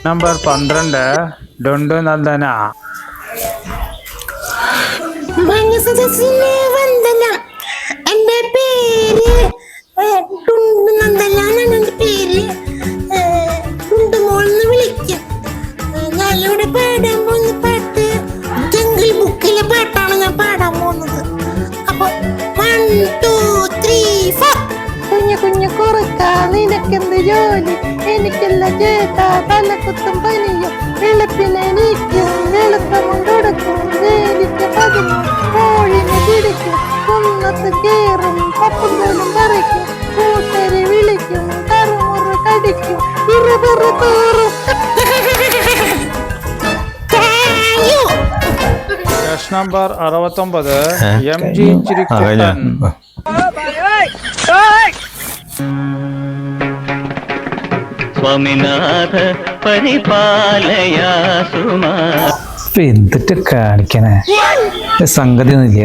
Number 12 Dundu Nandana. വന്ദനം. എന്റെ പേര് ഡുണ്ടു നന്ദന എന്നാണ്. എന്റെ പേര് ഡുണ്ടുമോൾ എന്ന് വിളിക്കും. ഞാനിവിടെ പാടാൻ പോകുന്ന പാട്ട് ജംഗിൾ ബുക്കിലെ പാട്ടാണ് ഞാൻ പാടാൻ പോകുന്നത്. അപ്പൊ 1 2 3 4. കുഞ്ഞു കുഞ്ഞു കുറക്ക നിനക്കെന്ത് ജോലി, എനിക്കല്ല ചേട്ടാ തലക്കുത്തും പനിയും. വെളുപ്പിനെണീക്കും വെളുത്തമും കൊടുക്കും, വേലിക്ക് പതിനും കോഴിനെ പിടിക്കും. കുന്നത്ത് കേറും പപ്പും പോലും പറിക്കും, കൂട്ടരെ വിളിക്കും കറുമുറ കടിക്കും. ഇറുപെറു തോറും നമ്പർ 69 MG ചിരിക്കുട്ടൻ. സ്വാമിനാഥ പരിപാലയാ സുമാ. എന്തിട്ട് കാണിക്കണേ, സംഗതി ഒന്നുമില്ല.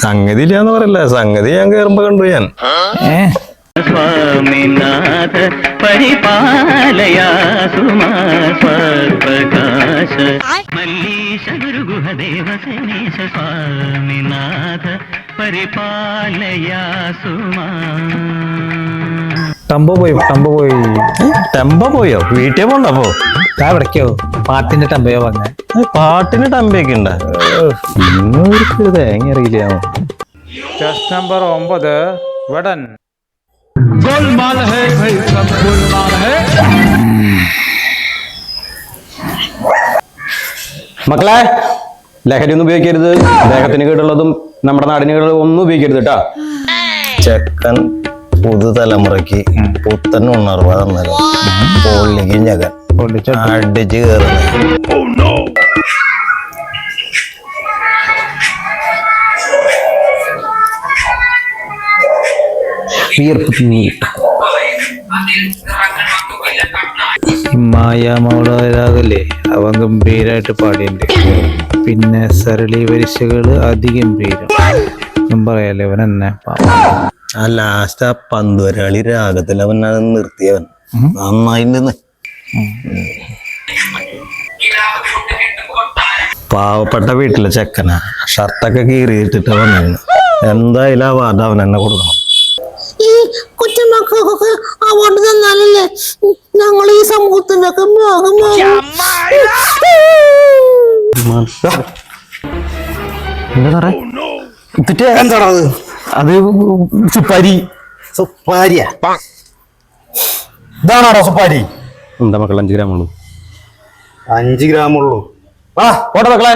സംഗതി ഇല്ലാന്ന് പറയല്ല, സംഗതി ഞാൻ കേറുമ്പോ കണ്ടു ഞാൻ. സ്വാമിനാഥ പരിപാലയാ സുമാ സ്വപ്രകാശ മല്ലീശ ഗുരുഗുഹദേവ സേനേശ സ്വാമിനാഥ പരിപാലയാ സുമാ. ടംബോ പോയോ? വീട്ടിൽ പോണ്ടപ്പോ എവിടേക്കോ പാട്ടിന്റെ ടംബയോ പറഞ്ഞ പാട്ടിന് ടമ്പയൊക്കെ ഉണ്ട. ഇന്നൊരു തേങ്ങ അറിയില്ല. Test number 9 വടൻ. മക്കളെ, ലഹരി ഒന്നും ഉപയോഗിക്കരുത്. ദേഹത്തിന് കേടുള്ളതും നമ്മുടെ നാടിന് കേടുള്ളതും ഒന്നും ഉപയോഗിക്കരുത് കേട്ടാ. ചെക്കൻ പുതുതലമുറയ്ക്ക് പുത്തൻ ഉണർവ് തന്നാലും പൊള്ളിക്ക് ഞകൻ അടിച്ച് കയറുന്നത്. മായാമൗളരാകല്ലേ അവൻ ഗംഭീരായിട്ട് പാടിയുണ്ട്. പിന്നെ സരളി വരിശകള് അതിഗംഭീരം. ഒന്നും പറയാല്ലേ, അവൻ എന്നെ ആ ലാസ്റ്റ് ആ പന്തുവരാളി രാഗത്തിൽ അവൻ അത് നിർത്തിയവൻ നന്നായിണ്ടെന്ന്. പാവപ്പെട്ട വീട്ടിലെ ചെക്കനാ, ഷർട്ടൊക്കെ കീറിയിട്ടിട്ട് വന്നിരുന്നു. എന്തായാലും ആ വാർഡ് അവൻ എന്നെ കൊടുക്കണം. ഈ കൊച്ചുമക്കൾക്കൊക്കെ അവാർഡ് തന്നാലല്ലേ ഞങ്ങൾ ഈ സമൂഹത്തിന്റെ ഒക്കെ എന്താണത്? അത് സുപ്പാരി. സുപ്പാരിയാ? ഇതാണോ സുപ്പാരി? എന്താ മക്കൾ 5 ഗ്രാമുള്ളൂ. 5 ഗ്രാമുള്ളൂ. ആ പോട്ടെ മക്കളെ.